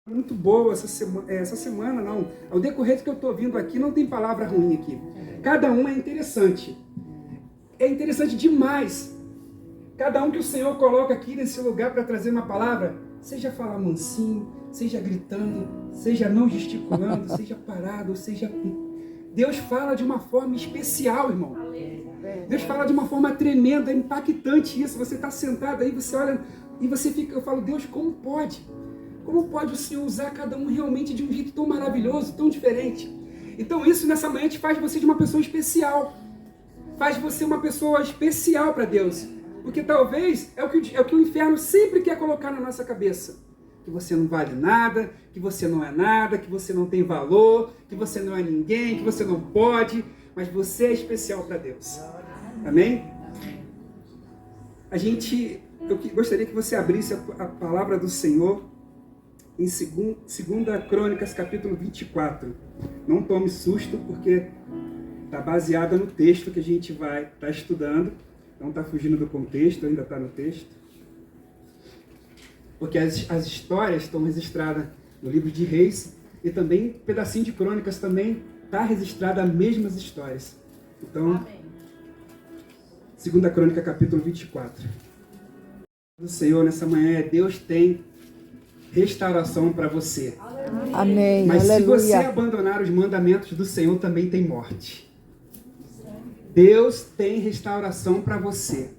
Muito boa essa semana não. Ao decorrer do que eu estou vindo aqui, não tem palavra ruim aqui. Cada um é interessante. É interessante demais. Cada um que o Senhor coloca aqui nesse lugar para trazer uma palavra, seja falar mansinho, seja gritando, seja não gesticulando, seja parado, seja... Deus fala de uma forma especial, irmão. Deus fala de uma forma tremenda, impactante isso. Você está sentado aí, você olha e você fica... Eu falo, Deus, como pode? Como pode o Senhor usar cada um realmente de um jeito tão maravilhoso, tão diferente? Então isso nessa manhã te faz você de uma pessoa especial. Faz você uma pessoa especial para Deus. Porque talvez é o que o inferno sempre quer colocar na nossa cabeça. Que você não vale nada, que você não é nada, que você não tem valor, que você não é ninguém, que você não pode. Mas você é especial para Deus. Amém? Eu gostaria que você abrisse a palavra do Senhor em 2 Crônicas, capítulo 24. Não tome susto, porque está baseada no texto que a gente vai estar estudando. Não está fugindo do contexto, ainda está no texto. Porque as histórias estão registradas no livro de Reis, e também, um pedacinho de Crônicas também está registrada as mesmas histórias. Então, 2 Crônica, capítulo 24. O Senhor, nessa manhã, Deus tem restauração para você. Amém. Mas Aleluia. se você abandonar os mandamentos do Senhor, também tem morte. Deus tem restauração para você.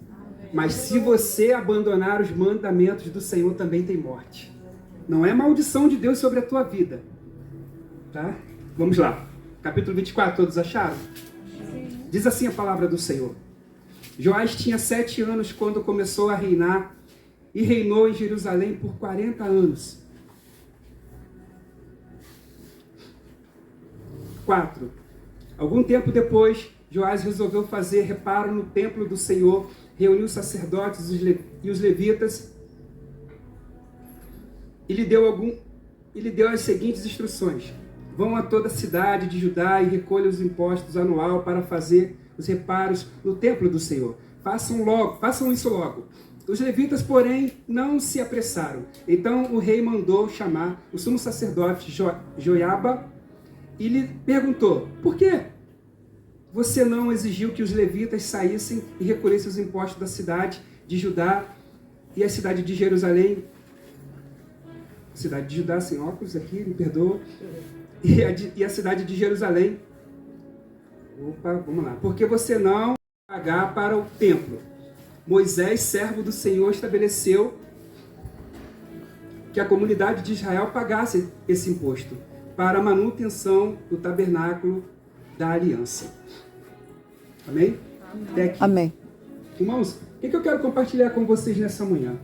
Mas se você abandonar os mandamentos do Senhor, também tem morte. Não é maldição de Deus sobre a tua vida. Tá? Vamos lá. Capítulo 24, todos acharam? Sim. Diz assim a palavra do Senhor. Joás tinha 7 anos quando começou a reinar e reinou em Jerusalém por 40 anos. 4. Algum tempo depois, Joás resolveu fazer reparo no templo do Senhor, reuniu os sacerdotes e os levitas e lhe deu as seguintes instruções: vão a toda a cidade de Judá e recolham os impostos anual para fazer os reparos no templo do Senhor. Façam isso logo. Os levitas, porém, não se apressaram. Então o rei mandou chamar o sumo sacerdote Joiada e lhe perguntou: por que você não exigiu que os levitas saíssem e recolhessem os impostos da cidade de Judá e a cidade de Jerusalém? Cidade de Judá, sem óculos aqui, me perdoa. E a cidade de Jerusalém. Opa, vamos lá. Porque você não pagar para o templo. Moisés, servo do Senhor, estabeleceu que a comunidade de Israel pagasse esse imposto para a manutenção do tabernáculo da aliança. Amém? Até aqui. Amém. Irmãos, o que eu quero compartilhar com vocês nessa manhã?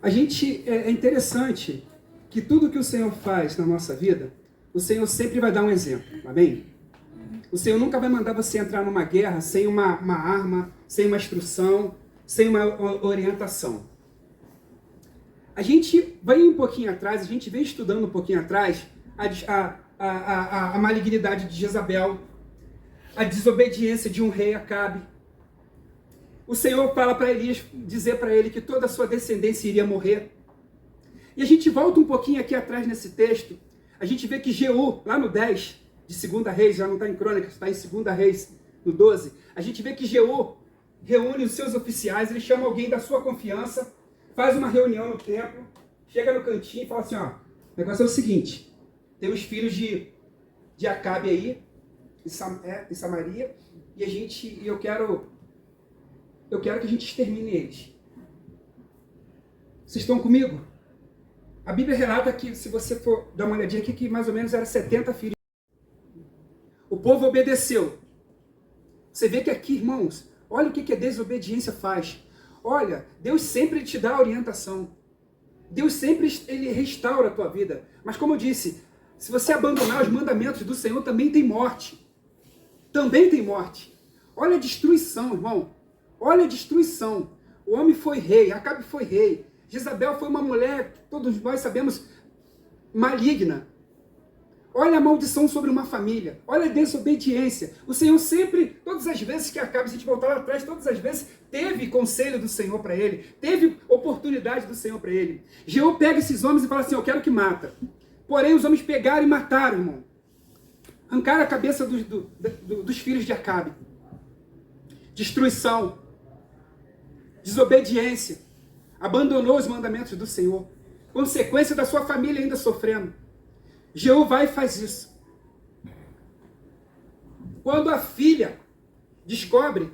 É interessante que tudo que o Senhor faz na nossa vida, o Senhor sempre vai dar um exemplo. Amém? O Senhor nunca vai mandar você entrar numa guerra sem uma arma, sem uma instrução, sem uma orientação. A gente vai um pouquinho atrás, a gente vem estudando um pouquinho atrás a malignidade de Jezabel, a desobediência de um rei Acabe. O Senhor fala para Elias, dizer para ele que toda a sua descendência iria morrer. E a gente volta um pouquinho aqui atrás nesse texto, a gente vê que Jeú, lá no 10, de 2 Reis, já não está em Crônicas, está em 2 Reis, no 12, a gente vê que Jeú reúne os seus oficiais, ele chama alguém da sua confiança, faz uma reunião no templo, chega no cantinho e fala assim, ó, o negócio é o seguinte, tem os filhos de Acabe aí, em Samaria, e eu quero que a gente extermine eles. Vocês estão comigo? A Bíblia relata que, se você for dar uma olhadinha aqui, que mais ou menos era 70 filhos. O povo obedeceu. Você vê que aqui, irmãos, olha o que a desobediência faz. Olha, Deus sempre te dá orientação. Deus sempre ele restaura a tua vida. Mas como eu disse, se você abandonar os mandamentos do Senhor, também tem morte. Também tem morte. Olha a destruição, irmão. Olha a destruição. O homem foi rei, Acabe foi rei. Jezabel foi uma mulher, todos nós sabemos, maligna. Olha a maldição sobre uma família. Olha a desobediência. O Senhor sempre, todas as vezes que Acabe, se a gente voltar lá atrás, todas as vezes teve conselho do Senhor para ele. Teve oportunidade do Senhor para ele. Jeú pega esses homens e fala assim, eu quero que mata. Porém, os homens pegaram e mataram, irmão. Arrancaram a cabeça dos filhos de Acabe. Destruição. Desobediência. Abandonou os mandamentos do Senhor. Consequência da sua família ainda sofrendo. Jeú vai e faz isso. Quando a filha descobre,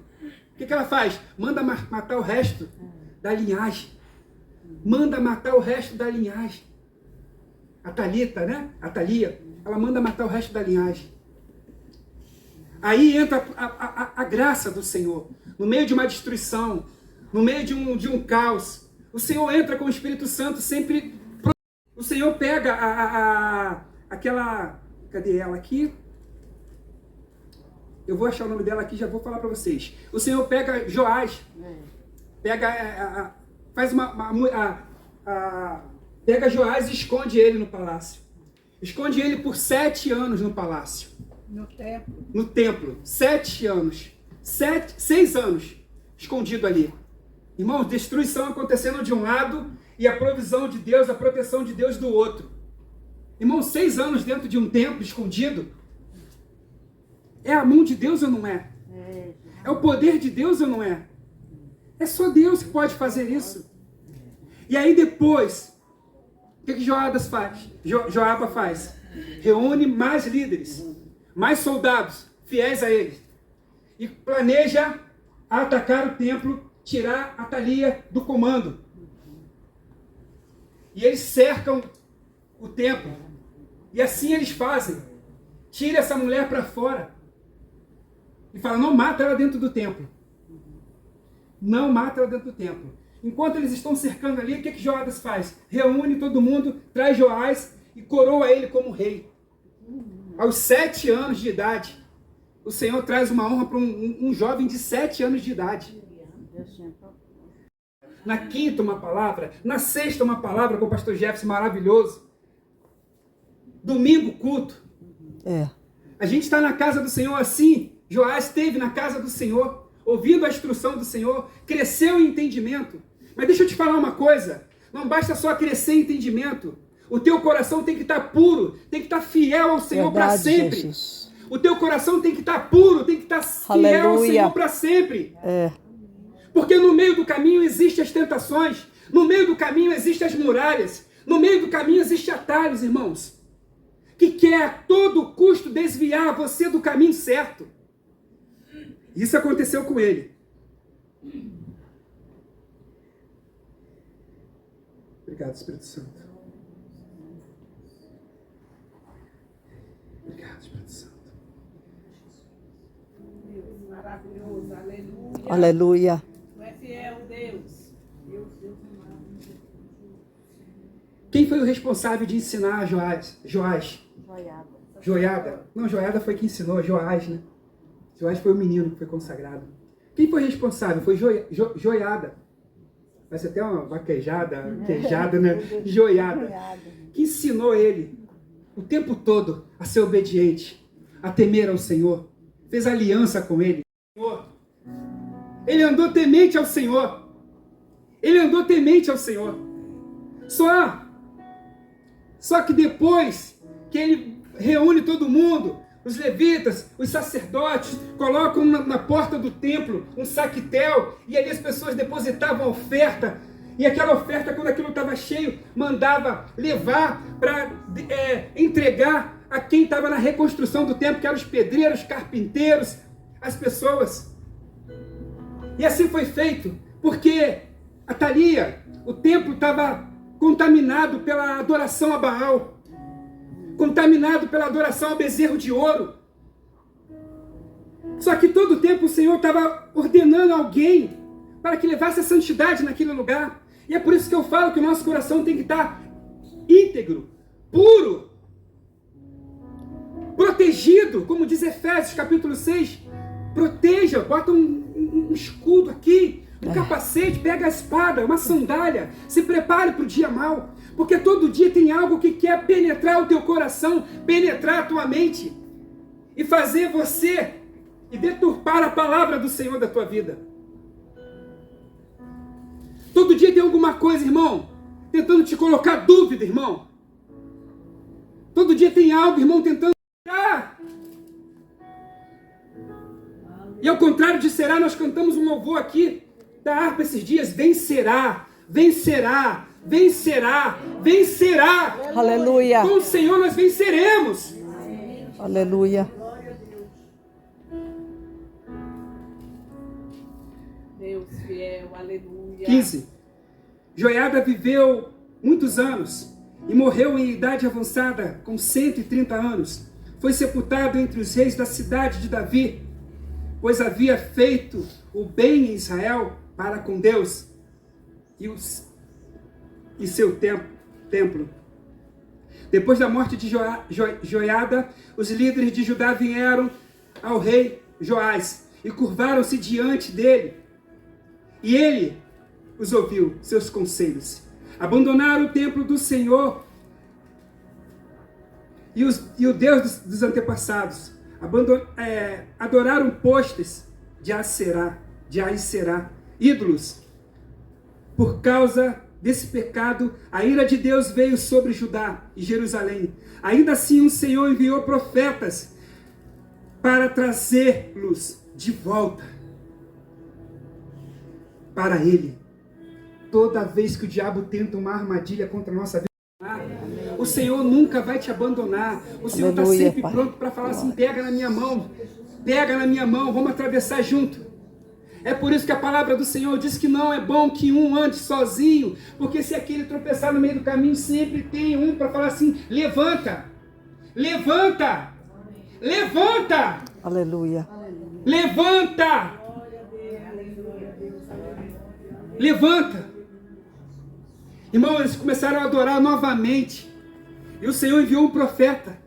o que ela faz? Manda matar o resto da linhagem. Manda matar o resto da linhagem. A Talita, né? A Talia, ela manda matar o resto da linhagem. Aí entra a graça do Senhor. No meio de uma destruição, no meio de um caos, o Senhor entra com o Espírito Santo sempre. O Senhor pega aquela... Cadê ela aqui? Eu vou achar o nome dela aqui, já vou falar para vocês. O Senhor pega Joás, pega Joás e esconde ele no palácio. Esconde ele por 7 anos no palácio. No templo. No templo. 7 anos. 6 anos escondido ali. Irmãos, destruição acontecendo de um lado e a provisão de Deus, a proteção de Deus do outro. Irmão, 6 anos dentro de um templo escondido. É a mão de Deus ou não é? É o poder de Deus ou não é? É só Deus que pode fazer isso. E aí depois, o que Joaba faz? Reúne mais líderes, mais soldados, fiéis a ele. E planeja atacar o templo, tirar a Talia do comando. E eles cercam o templo. E assim eles fazem. Tira essa mulher para fora. E fala, não mata ela dentro do templo. Não mata ela dentro do templo. Enquanto eles estão cercando ali, o que Joás faz? Reúne todo mundo, traz Joás e coroa ele como rei. Aos 7 anos de idade, o Senhor traz uma honra para um jovem de 7 anos de idade. Na quinta uma palavra, na sexta uma palavra com o pastor Jefferson, maravilhoso. Domingo, culto. A gente está na casa do Senhor assim. Joás esteve na casa do Senhor, ouvindo a instrução do Senhor, cresceu em entendimento. Mas deixa eu te falar uma coisa, não basta só crescer em entendimento. O teu coração tem que estar puro, tem que estar fiel ao Senhor para sempre. Jesus. O teu coração tem que estar puro, tem que estar fiel ao Senhor para sempre. Porque no meio do caminho existem as tentações, no meio do caminho existem as muralhas, no meio do caminho existem atalhos, irmãos, que quer a todo custo desviar você do caminho certo. Isso aconteceu com ele. Obrigado, Espírito Santo. Obrigado, Espírito Santo. Deus maravilhoso, aleluia. Aleluia. Tu é fiel, Deus. Quem foi o responsável de ensinar Joás? Joiada. Não, Joiada foi quem ensinou, Joás, né? Joás foi o menino que foi consagrado. Quem foi responsável? Foi Joiada. Parece até uma vaquejada, queijada, né? Joiada. Que ensinou ele o tempo todo a ser obediente, a temer ao Senhor. Fez aliança com ele. Ele andou temente ao Senhor. Ele andou temente ao Senhor. Só que depois que ele reúne todo mundo, os levitas, os sacerdotes, colocam na porta do templo um saquetel, e ali as pessoas depositavam a oferta, e aquela oferta, quando aquilo estava cheio, mandava levar para entregar a quem estava na reconstrução do templo, que eram os pedreiros, carpinteiros, as pessoas. E assim foi feito, porque a Talia, o templo estava contaminado pela adoração a Baal, contaminado pela adoração ao bezerro de ouro. Só que todo o tempo o Senhor estava ordenando alguém para que levasse a santidade naquele lugar. E é por isso que eu falo que o nosso coração tem que estar íntegro, puro, protegido, como diz Efésios capítulo 6. Proteja, bota um escudo aqui, um capacete, pega a espada, uma sandália, se prepare para o dia mau. Porque todo dia tem algo que quer penetrar o teu coração, penetrar a tua mente e fazer você e deturpar a palavra do Senhor da tua vida. Todo dia tem alguma coisa, irmão, tentando te colocar dúvida, irmão. Todo dia tem algo, irmão, tentando tirar. E ao contrário de será, nós cantamos um louvor aqui da harpa esses dias. Vencerá, vencerá, vencerá, vencerá. Aleluia. Com o Senhor nós venceremos. Aleluia. Deus fiel, aleluia. 15. Joiada viveu muitos anos e morreu em idade avançada, com 130 anos. Foi sepultado entre os reis da cidade de Davi, pois havia feito o bem em Israel para com Deus e seu templo. Depois da morte de Joiada, os líderes de Judá vieram ao rei Joás e curvaram-se diante dele. E ele os ouviu, seus conselhos. Abandonaram o templo do Senhor e o Deus dos antepassados. Adoraram postes de Aserá, ídolos. Por causa desse pecado, a ira de Deus veio sobre Judá e Jerusalém. Ainda assim, o Senhor enviou profetas para trazê-los de volta para Ele. Toda vez que o diabo tenta uma armadilha contra a nossa vida, o Senhor nunca vai te abandonar. O Senhor está sempre pronto para falar assim: pega na minha mão, vamos atravessar junto. É por isso que a palavra do Senhor diz que não é bom que um ande sozinho, porque se aquele tropeçar no meio do caminho, sempre tem um para falar assim: levanta, levanta, levanta, aleluia, levanta, levanta. Irmão, eles começaram a adorar novamente. E o Senhor enviou um profeta.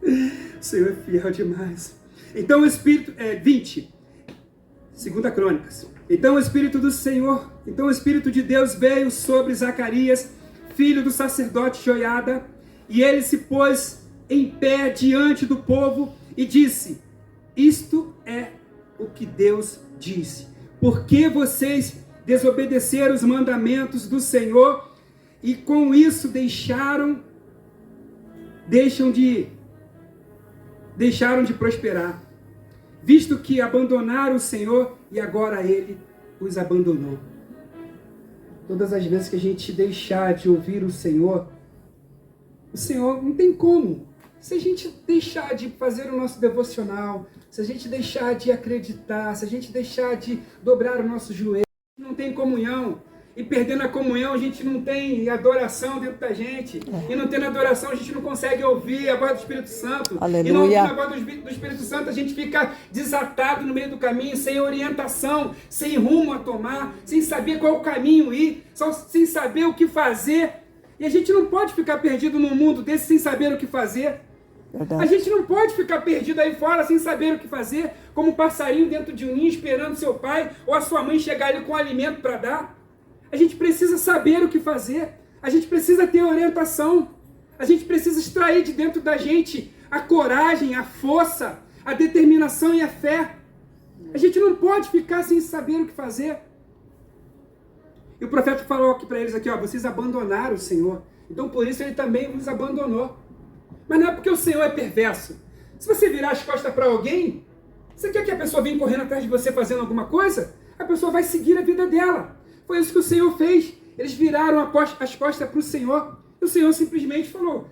O Senhor é fiel demais. Então o Espírito, 20, 2 Crônicas. Então o Espírito de Deus veio sobre Zacarias, filho do sacerdote Joiada, e ele se pôs em pé diante do povo e disse: isto é o que Deus disse. Por que vocês desobedeceram os mandamentos do Senhor e com isso deixaram de prosperar, visto que abandonaram o Senhor e agora Ele os abandonou. Todas as vezes que a gente deixar de ouvir o Senhor não tem como. Se a gente deixar de fazer o nosso devocional, se a gente deixar de acreditar, se a gente deixar de dobrar o nosso joelho, não tem comunhão. E perdendo a comunhão, a gente não tem adoração dentro da gente. E não tendo adoração, a gente não consegue ouvir a voz do Espírito Santo. Aleluia. E não ouvindo a voz do Espírito Santo, a gente fica desatado no meio do caminho, sem orientação, sem rumo a tomar, sem saber qual o caminho ir, sem saber o que fazer. E a gente não pode ficar perdido num mundo desse sem saber o que fazer. Verdade. A gente não pode ficar perdido aí fora sem saber o que fazer, como um passarinho dentro de um ninho esperando seu pai ou a sua mãe chegar ali com alimento para dar. A gente precisa saber o que fazer, a gente precisa ter orientação, a gente precisa extrair de dentro da gente a coragem, a força, a determinação e a fé. A gente não pode ficar sem saber o que fazer. E o profeta falou aqui para eles aqui, vocês abandonaram o Senhor, então por isso ele também vos abandonou. Mas não é porque o Senhor é perverso. Se você virar as costas para alguém, você quer que a pessoa venha correndo atrás de você fazendo alguma coisa? A pessoa vai seguir a vida dela. Foi isso que o Senhor fez. Eles viraram as costas para o Senhor. E o Senhor simplesmente falou: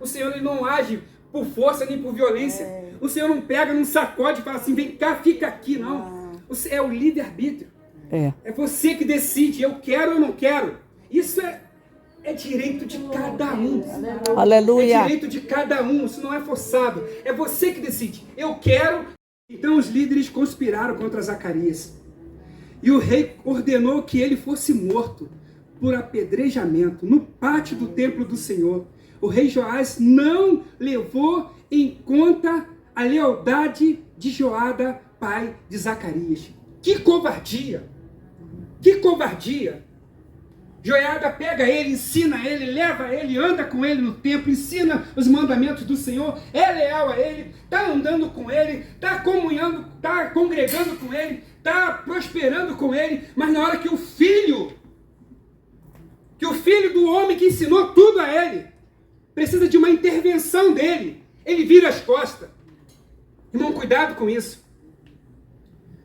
o Senhor ele não age por força nem por violência. O Senhor não pega, não sacode e fala assim: vem cá, fica aqui, não. É o livre-arbítrio. É você que decide, eu quero ou não quero. Isso é direito de cada um. Aleluia. É direito de cada um, isso não é forçado. É você que decide. Eu quero. Então os líderes conspiraram contra Zacarias. E o rei ordenou que ele fosse morto por apedrejamento no pátio do templo do Senhor. O rei Joás não levou em conta a lealdade de Joiada, pai de Zacarias. Que covardia! Que covardia! Joiada pega ele, ensina ele, leva ele, anda com ele no templo, ensina os mandamentos do Senhor, é leal a ele, está andando com ele, está comunhando, está congregando com ele, está prosperando com ele, mas na hora que o filho do homem que ensinou tudo a ele, precisa de uma intervenção dele, ele vira as costas. Irmão, cuidado com isso.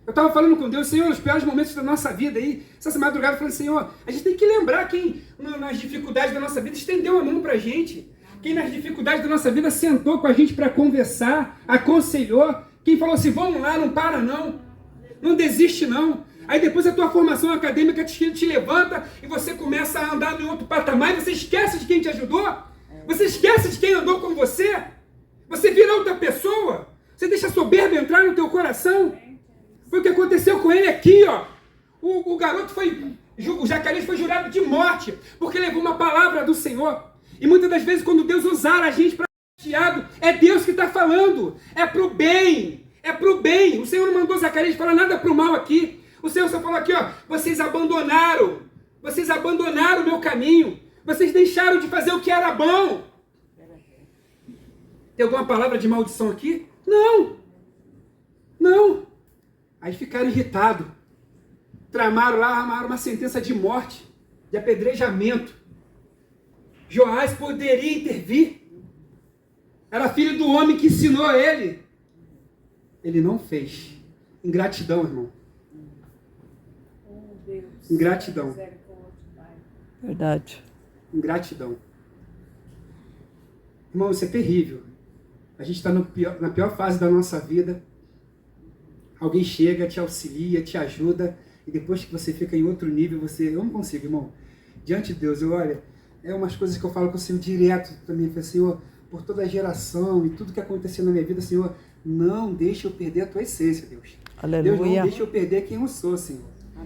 Eu estava falando com Deus, Senhor, nos piores momentos da nossa vida aí, essa madrugada, falando, Senhor, a gente tem que lembrar quem, nas dificuldades da nossa vida, estendeu a mão para a gente. Quem nas dificuldades da nossa vida sentou com a gente para conversar, aconselhou. Quem falou assim, vamos lá, não para não. Não desiste não. Aí depois a tua formação acadêmica te levanta e você começa a andar em outro patamar e você esquece de quem te ajudou. Você esquece de quem andou com você. Você vira outra pessoa. Você deixa a soberba entrar no teu coração. Foi o que aconteceu com ele aqui, ó. O garoto o Zacarias foi jurado de morte, porque levou uma palavra do Senhor. E muitas das vezes, quando Deus usar a gente para chateado, é Deus que está falando. É pro bem. É pro bem. O Senhor não mandou Zacarias falar nada pro mal aqui. O Senhor só falou aqui, ó. Vocês abandonaram o meu caminho. Vocês deixaram de fazer o que era bom. Tem alguma palavra de maldição aqui? Não. Não. Aí ficaram irritados. Tramaram lá, armaram uma sentença de morte, de apedrejamento. Joás poderia intervir. Era filho do homem que ensinou ele. Ele não fez. Ingratidão, irmão. Ingratidão. Verdade. Ingratidão. Irmão, isso é terrível. A gente está na pior fase da nossa vida. Alguém chega, te auxilia, te ajuda, e depois que você fica em outro nível, eu não consigo, irmão. Diante de Deus, é umas coisas que eu falo com o Senhor direto também. Senhor, por toda a geração e tudo que aconteceu na minha vida, Senhor, não deixe eu perder a tua essência, Deus. Aleluia. Deus, não deixe eu perder quem eu sou, Senhor.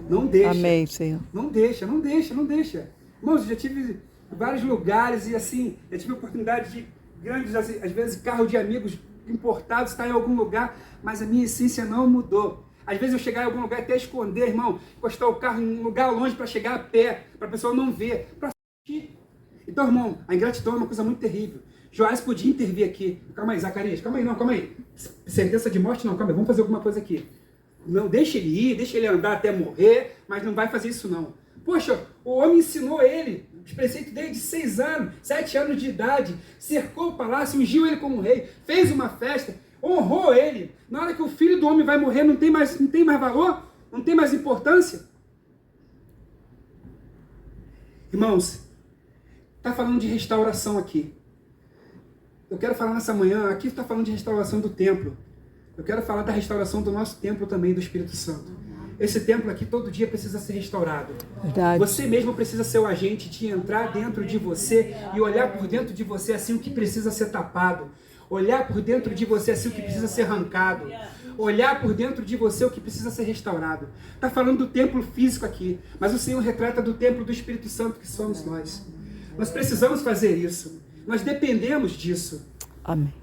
Não deixa. Amém, Senhor. Não deixa. Irmãos, eu já tive vários lugares e assim, eu tive a oportunidade de grandes, às vezes, carro de amigos importados, estar em algum lugar, mas a minha essência não mudou. Às vezes eu chegar em algum lugar até esconder, irmão, encostar o carro em um lugar longe para chegar a pé, para a pessoa não ver, para assistir. Então, irmão, a ingratidão é uma coisa muito terrível. Joás podia intervir aqui. Calma aí, Zacarias, calma aí. Sentença de morte não, calma aí, vamos fazer alguma coisa aqui. Não, deixa ele ir, deixa ele andar até morrer, mas não vai fazer isso não. Poxa, o homem ensinou ele, os preceitos dele de 6 anos, 7 anos de idade, cercou o palácio, ungiu ele como rei, fez uma festa, honrou ele. Na hora que o filho do homem vai morrer, não tem mais valor, não tem mais importância. Irmãos, está falando de restauração aqui. Eu quero falar nessa manhã, aqui está falando de restauração do templo. Eu quero falar da restauração do nosso templo também, do Espírito Santo. Esse templo aqui todo dia precisa ser restaurado. Verdade. Você mesmo precisa ser o agente de entrar dentro de você e olhar por dentro de você assim o que precisa ser tapado. Olhar por dentro de você assim o que precisa ser arrancado. Olhar por dentro de você o que precisa ser restaurado. Está falando do templo físico aqui, mas o Senhor retrata do templo do Espírito Santo que somos nós. Nós precisamos fazer isso. Nós dependemos disso. Amém.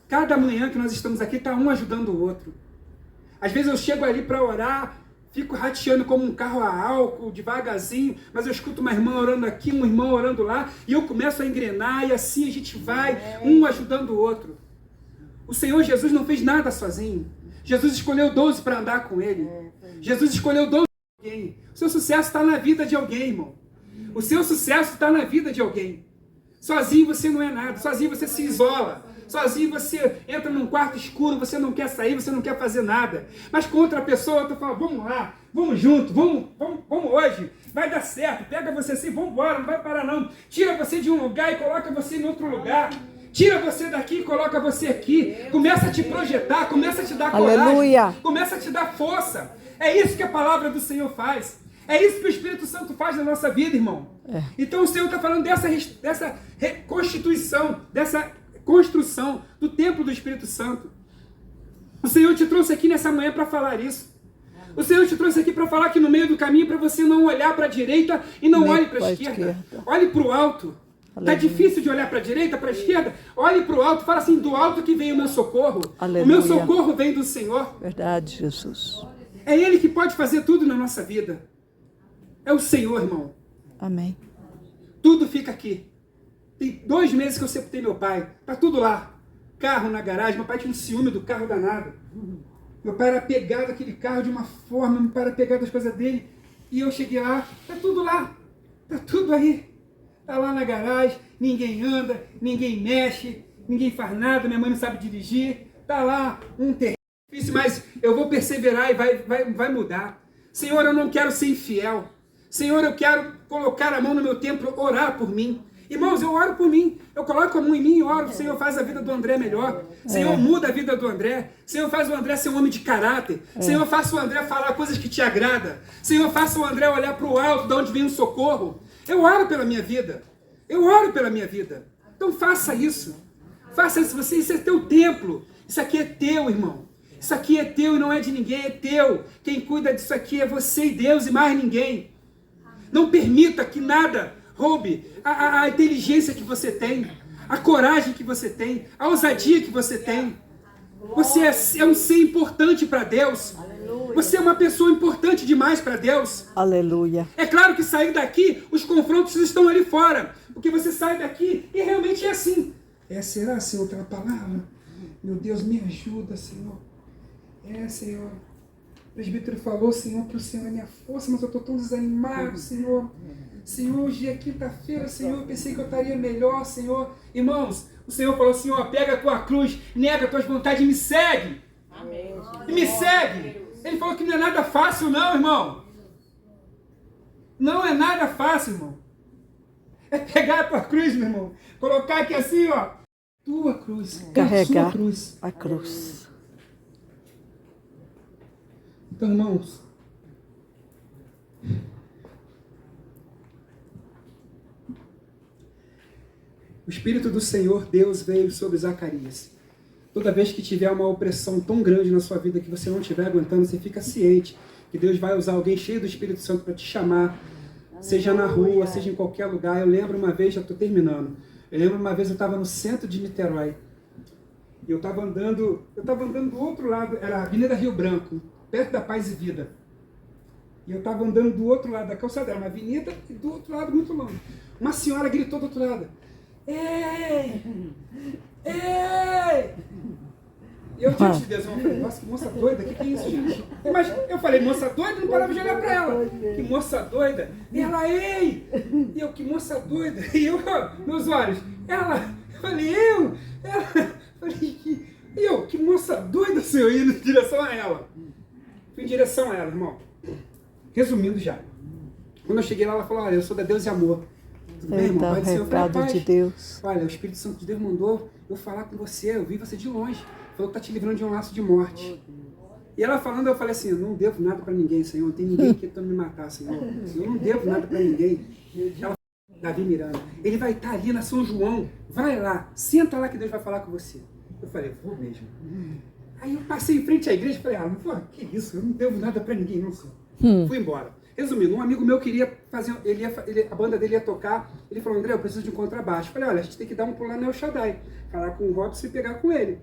Cada manhã que nós estamos aqui está um ajudando o outro. Às vezes eu chego ali para orar, fico rateando como um carro a álcool, devagarzinho, mas eu escuto uma irmã orando aqui, um irmão orando lá, e eu começo a engrenar, e assim a gente vai, um ajudando o outro. O Senhor Jesus não fez nada sozinho. Jesus escolheu 12 para andar com ele. Jesus escolheu 12 para alguém. O seu sucesso está na vida de alguém, irmão. O seu sucesso está na vida de alguém. Sozinho você não é nada, sozinho você se isola. Sozinho você entra num quarto escuro, você não quer sair, você não quer fazer nada. Mas com outra pessoa, tu fala, vamos lá, vamos junto, vamos hoje, vai dar certo, pega você assim, vamos embora, não vai parar não. Tira você de um lugar e coloca você em outro lugar. Tira você daqui e coloca você aqui. Começa a te projetar, começa a te dar coragem. Aleluia. Começa a te dar força. É isso que a palavra do Senhor faz. É isso que o Espírito Santo faz na nossa vida, irmão. Então o Senhor está falando dessa reconstituição, dessa construção do templo do Espírito Santo. O Senhor te trouxe aqui nessa manhã para falar isso. O Senhor te trouxe aqui para falar que no meio do caminho, para você não olhar para a direita e não olhe para a esquerda. Olhe para o alto. Está difícil de olhar para a direita, para a esquerda? Olhe para o alto, fala assim, do alto que vem o meu socorro. Aleluia. O meu socorro vem do Senhor. Verdade, Jesus. É Ele que pode fazer tudo na nossa vida. É o Senhor, irmão. Amém. Tudo fica aqui. Tem 2 meses que eu sepultei meu pai. Tá tudo lá. Carro na garagem. Meu pai tinha um ciúme do carro danado. Meu pai era apegado àquele carro de uma forma. Meu pai era apegado às coisas dele. E eu cheguei lá. Tá tudo lá. Tá tudo aí. Tá lá na garagem. Ninguém anda. Ninguém mexe. Ninguém faz nada. Minha mãe não sabe dirigir. Tá lá um terreno difícil. Mas eu vou perseverar e vai mudar. Senhor, eu não quero ser infiel. Senhor, eu quero colocar a mão no meu templo, orar por mim. Irmãos, eu oro por mim. Eu coloco a mão em mim e oro. Senhor, faz a vida do André melhor. Senhor, muda a vida do André. Senhor, faz o André ser um homem de caráter. Senhor, faça o André falar coisas que te agradam. Senhor, faça o André olhar para o alto, de onde vem o socorro. Eu oro pela minha vida. Eu oro pela minha vida. Então faça isso. Faça isso. Isso é teu templo. Isso aqui é teu, irmão. Isso aqui é teu e não é de ninguém, é teu. Quem cuida disso aqui é você e Deus e mais ninguém. Não permita que nada roube a inteligência que você tem, a coragem que você tem, a ousadia que você tem. Você é um ser importante para Deus. Você é uma pessoa importante demais para Deus. Aleluia. É claro que sair daqui, os confrontos estão ali fora. Porque você sai daqui e realmente é assim. Será, Senhor, aquela palavra? Meu Deus, me ajuda, Senhor. Senhor. O presbítero falou, Senhor, que o Senhor é minha força, mas eu estou tão desanimado, Senhor. Senhor, hoje é quinta-feira, Senhor, eu pensei que eu estaria melhor, Senhor. Irmãos, o Senhor falou, Senhor, pega a tua cruz, nega as tuas vontades e me segue. Amém. E me segue. Ele falou que não é nada fácil não, irmão. Não é nada fácil, irmão. É pegar a tua cruz, meu irmão, colocar aqui assim, ó, tua cruz, Carregar a sua cruz. a cruz. Então, irmãos, o Espírito do Senhor, Deus, veio sobre Zacarias. Toda vez que tiver uma opressão tão grande na sua vida que você não estiver aguentando, você fica ciente que Deus vai usar alguém cheio do Espírito Santo para te chamar, seja na rua, seja em qualquer lugar. Eu lembro uma vez, já estou terminando, eu estava no centro de Niterói, e eu estava andando do outro lado, era a Avenida Rio Branco, perto da Paz e Vida. E eu estava andando do outro lado da calçada, era uma avenida, e do outro lado, muito longe. Uma senhora gritou do outro lado, ei! Ei! E eu, diante de Deus, eu falei, nossa, que moça doida, que é isso, gente? Mas eu falei, moça doida, não parava de olhar para ela. Que moça doida. E ela, ei! E eu, que moça doida. E eu, meus olhos, ela, eu falei, ela, falei, que moça doida, Senhor, indo em direção a ela. Fui em direção a ela, irmão. Resumindo já. Quando eu cheguei lá, ela falou, olha, eu sou da Deus e Amor. Tudo bem, irmão? Pai do Senhor. Eu falei, Recado de Deus. Olha, o Espírito Santo de Deus mandou eu falar com você, eu vi você de longe. Falou que está te livrando de um laço de morte. E ela falando, eu falei assim, eu não devo nada para ninguém, Senhor. Não tem ninguém que tentando me matar, Senhor. Eu não devo nada para ninguém. Ela falou, Davi Miranda, ele vai estar ali na São João. Vai lá, senta lá que Deus vai falar com você. Eu falei, vou mesmo. Aí eu passei em frente à igreja e falei, pô, que isso, eu não devo nada para ninguém, não, Senhor. Fui embora. Resumindo, um amigo meu queria fazer, a banda dele ia tocar, ele falou, André, eu preciso de um contrabaixo. Eu falei, olha, a gente tem que dar um pulo lá no El Shaddai, falar com o Robson e pegar com ele.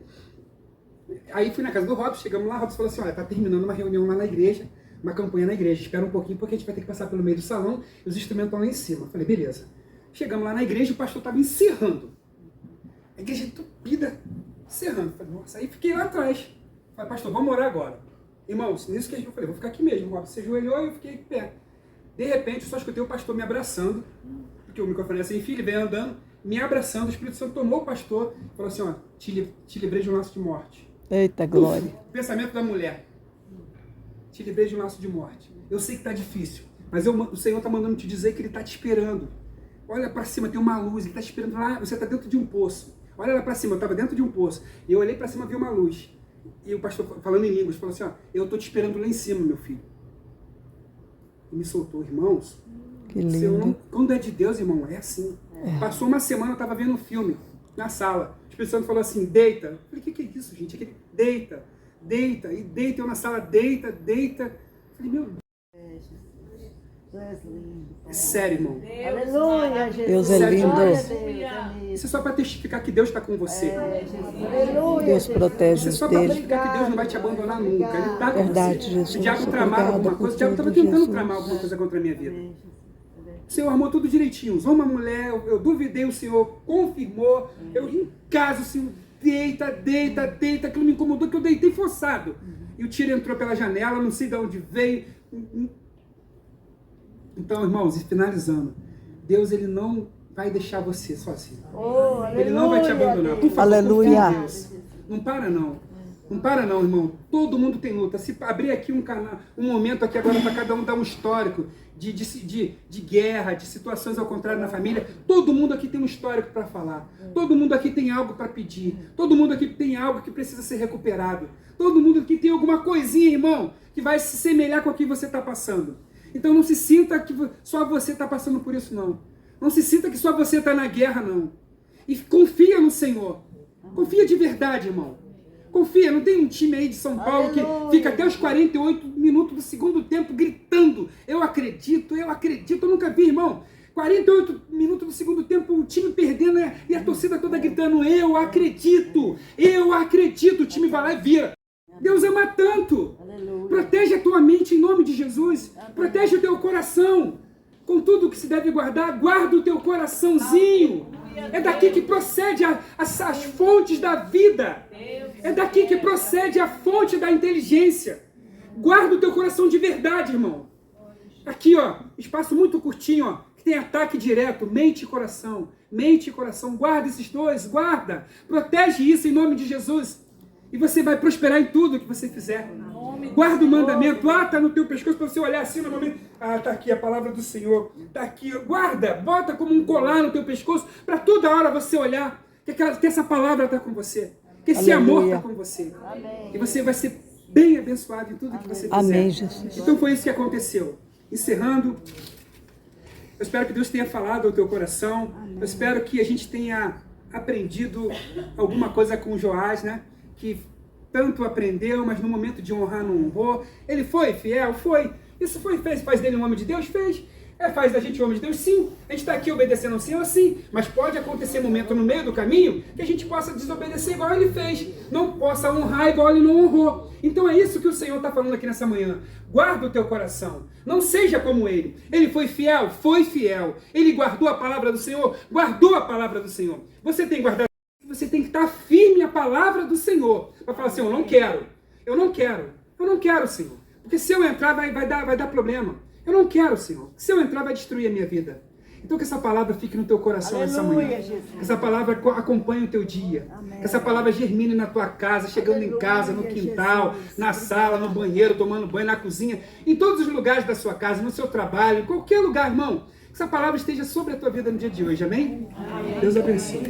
Aí fui na casa do Robson, chegamos lá, o Robson falou assim, olha, tá terminando uma reunião lá na igreja, uma campanha na igreja, espera um pouquinho porque a gente vai ter que passar pelo meio do salão e os instrumentos estão lá em cima. Eu falei, beleza. Chegamos lá na igreja e o pastor estava encerrando. A igreja entupida, encerrando. Eu falei, nossa, aí fiquei lá atrás. Eu falei, pastor, vamos orar agora. Irmãos, nisso que eu falei, vou ficar aqui mesmo. O Robson se ajoelhou e eu fiquei aqui perto. De repente, eu só escutei o pastor me abraçando, porque o microfone é sem fio, ele veio andando, me abraçando. O Espírito Santo tomou o pastor e falou assim, ó, te livrei de um laço de morte. Eita glória. Pensamento da mulher. Te livrei de um laço de morte. Eu sei que está difícil, mas o Senhor está mandando te dizer que Ele está te esperando. Olha para cima, tem uma luz, Ele está te esperando lá, você está dentro de um poço. Olha lá para cima, eu estava dentro de um poço. E eu olhei para cima e vi uma luz. E o pastor, falando em línguas, falou assim, ó, eu estou te esperando lá em cima, meu filho. E me soltou, irmãos. Que lindo. Quando é de Deus, irmão, é assim. Passou uma semana, eu estava vendo um filme na sala. O Espírito Santo falou assim, deita. Eu falei, o que é isso, gente? Aquele, deita, deita. E deita, eu na sala, deita, deita. Eu falei, meu Deus. É sério, irmão. Aleluia, Jesus. Deus é lindo. Isso é só para testificar que Deus está com você. Deus protege Isso é os só para dele. testificar que Deus não vai te abandonar nunca. Ele está com Verdade, você. Jesus. Se o diabo tramar Obrigada alguma por coisa, o diabo estava tudo, tentando Jesus. tramar alguma coisa contra a minha vida. O Senhor armou tudo direitinho. Usou uma mulher, eu duvidei, o Senhor confirmou. Eu em casa, o Senhor deita. Aquilo me incomodou, que eu deitei forçado. E o tiro entrou pela janela, não sei de onde veio. Então, irmãos, e finalizando, Deus, Ele não vai deixar você sozinho. Ele não vai te abandonar. Por favor, Aleluia. confia em Deus. Não para não. Não para não, irmão. Todo mundo tem luta. Se abrir aqui um canal, um momento aqui agora para cada um dar um histórico de guerra, de situações ao contrário na família, todo mundo aqui tem um histórico para falar. Todo mundo aqui tem algo para pedir. Todo mundo aqui tem algo que precisa ser recuperado. Todo mundo aqui tem alguma coisinha, irmão, que vai se semelhar com o que você está passando. Então não se sinta que só você está passando por isso, não. Não se sinta que só você está na guerra, não. E confia no Senhor. Confia de verdade, irmão. Confia, não tem um time aí de São Paulo que fica até os 48 minutos do segundo tempo gritando. Eu acredito, eu nunca vi, irmão. 48 minutos do segundo tempo, o time perdendo e a torcida toda gritando, eu acredito, o time vai lá e vira. Deus ama tanto. Protege a tua mente em nome de Jesus. Protege o teu coração. Com tudo que se deve guardar, guarda o teu coraçãozinho. É daqui que procede as fontes da vida. É daqui que procede a fonte da inteligência. Guarda o teu coração de verdade, irmão. Aqui, ó, espaço muito curtinho, ó, que tem ataque direto, mente e coração. Mente e coração, guarda esses dois, guarda. Protege isso em nome de Jesus. E você vai prosperar em tudo que você fizer. Guarda o mandamento, tá no teu pescoço para você olhar assim no momento. Tá aqui a palavra do Senhor. Tá aqui, guarda, bota como um colar no teu pescoço para toda hora você olhar que essa palavra está com você. Que esse amor está com você. E você vai ser bem abençoado em tudo que você fizer. Amém, Jesus. Então foi isso que aconteceu. Encerrando, eu espero que Deus tenha falado ao teu coração. Eu espero que a gente tenha aprendido alguma coisa com Joás, né? Que tanto aprendeu, mas no momento de honrar não honrou. Ele foi fiel? Foi. Isso faz dele um homem de Deus? Fez. Faz da gente um homem de Deus? Sim. A gente está aqui obedecendo ao Senhor? Sim. Mas pode acontecer momento no meio do caminho que a gente possa desobedecer igual ele fez. Não possa honrar igual ele não honrou. Então é isso que o Senhor está falando aqui nessa manhã. Guarda o teu coração. Não seja como ele. Ele foi fiel? Foi fiel. Ele guardou a palavra do Senhor? Guardou a palavra do Senhor. Você tem guardado? Você tem que estar firme à palavra do Senhor. Para falar assim, eu não quero, Senhor. Porque se eu entrar vai dar problema. Eu não quero, Senhor. Se eu entrar vai destruir a minha vida. Então que essa palavra fique no teu coração nessa manhã. Que essa palavra acompanhe o teu dia. Que essa palavra germine na tua casa, chegando em casa, no quintal, na sala, no banheiro, tomando banho, na cozinha, em todos os lugares da sua casa, no seu trabalho, em qualquer lugar, irmão. Que essa palavra esteja sobre a tua vida no dia de hoje, amém? Deus abençoe.